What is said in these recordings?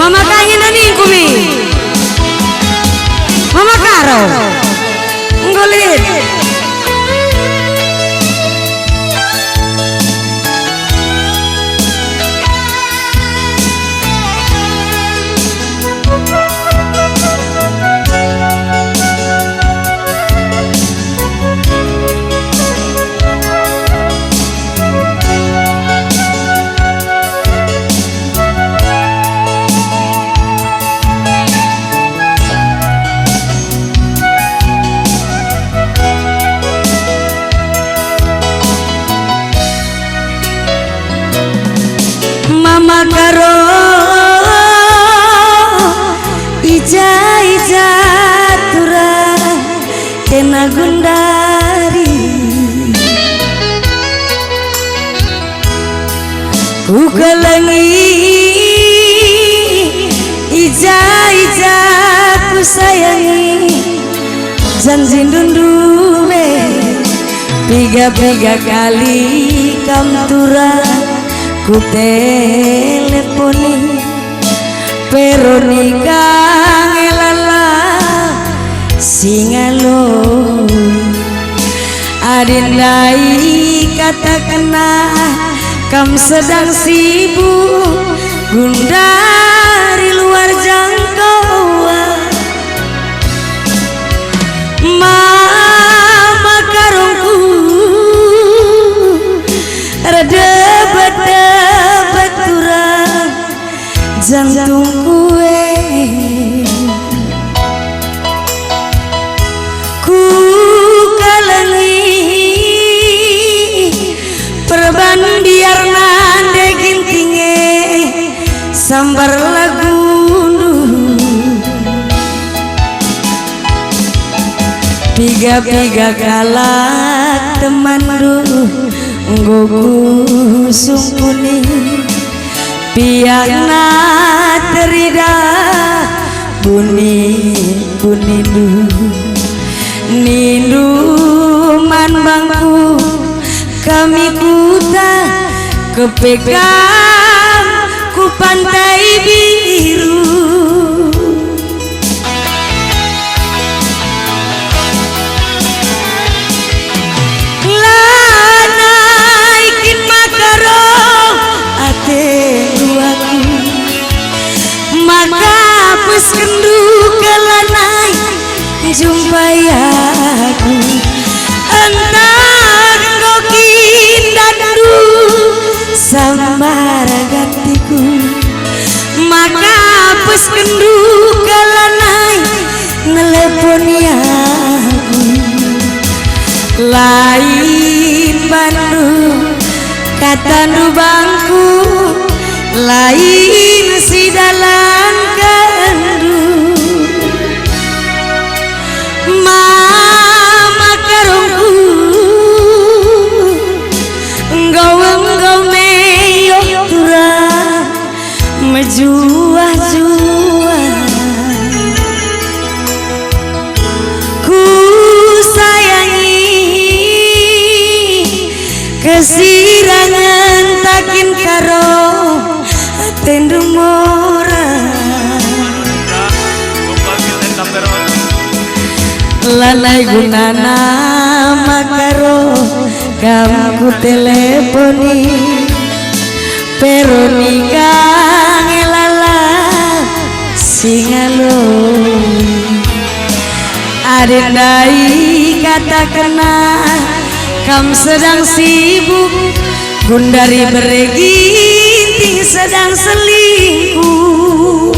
Mama kangen nani kumi Mama karo Ngulit Mama karo ija tura kena gundari ku kelengi ija ku sayangi janji dunduwe piga kali kam tura ku teleponi Veronica ngelala singalo adindai kata kena kam sedang sibuk gundari luar jangkauan mama karungku redebat turang jantung kue ku kalengi perban biar nande gintinge sambar lagu piga galak teman nggogu sungkuni piana terida buni nindu man bangku kami kuta kepegang ku pantai biru kendu kelanai jumpai aku entah ngokin dandu sambar gantiku maka pus kendu kelanai neleponi aku lain bandu kata nu bangku lain si dalam mama karungku engkau meyo tura menjuah ku sayangi kesirangan takin karo tendu mora lalai gunana makaro kamu teleponi Veronica ngelala singalo adendai kata kena kam sedang sibuk gundari bereginting sedang selingkuh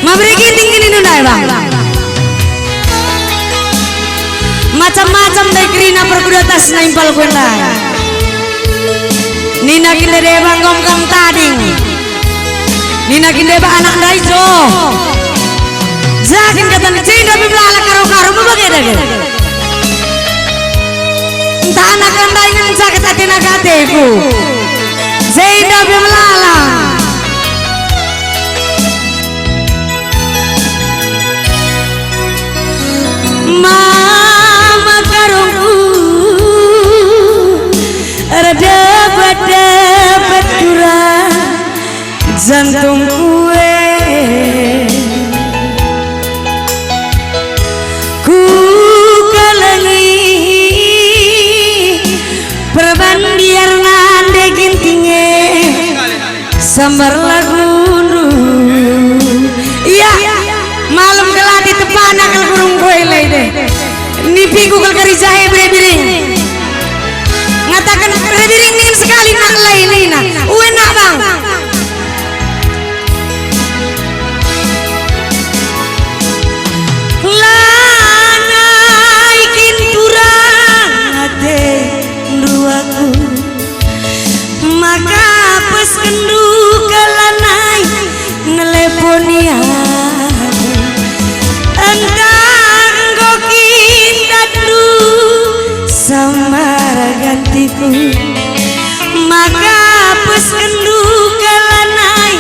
ma bereginting ini nundai bang macam-macam dari kerina perkudatas na impal kwenda nina kindeba ngomkang tading nina kindeba anak daijo jakin katan cinda biblala karo-karo mabagay entah anak anda ingin sakit hati nagateku cinda biblala mama karungku dapat curang jantung kue sambar lagu iya malam keladi tepana kal kurung koile deh nipi kukal kari jahe berebiring ngatakan berebiring ingin sekali nak lainina uenak bang lanai kinturang ate duaku maka pas kendu kalanai neleponi aku entang gokin dadu samara gantiku maka pas kendu kalanai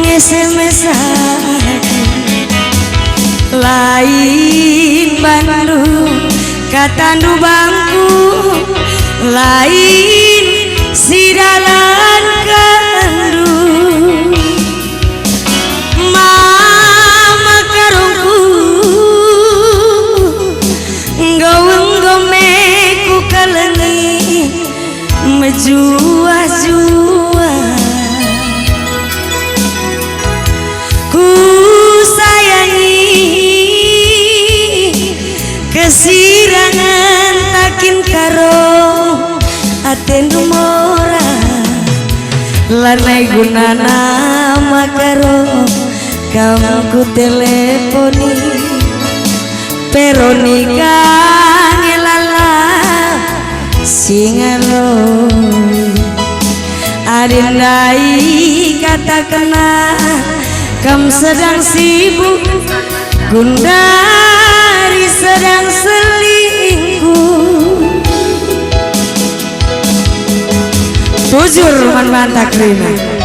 ngesemes aku lain Bandung katandu bangku lain sidalan kandu mama karungku gaweng gomeku kalengi menjua-jua ku sayangi kesirangan takin karo aten mora lanai gunana makaro kamu ku teleponi peronika ngelala singalo adindai katakana kamu sedang sibuk Gundari sedang selingkuh bujur man bantak rina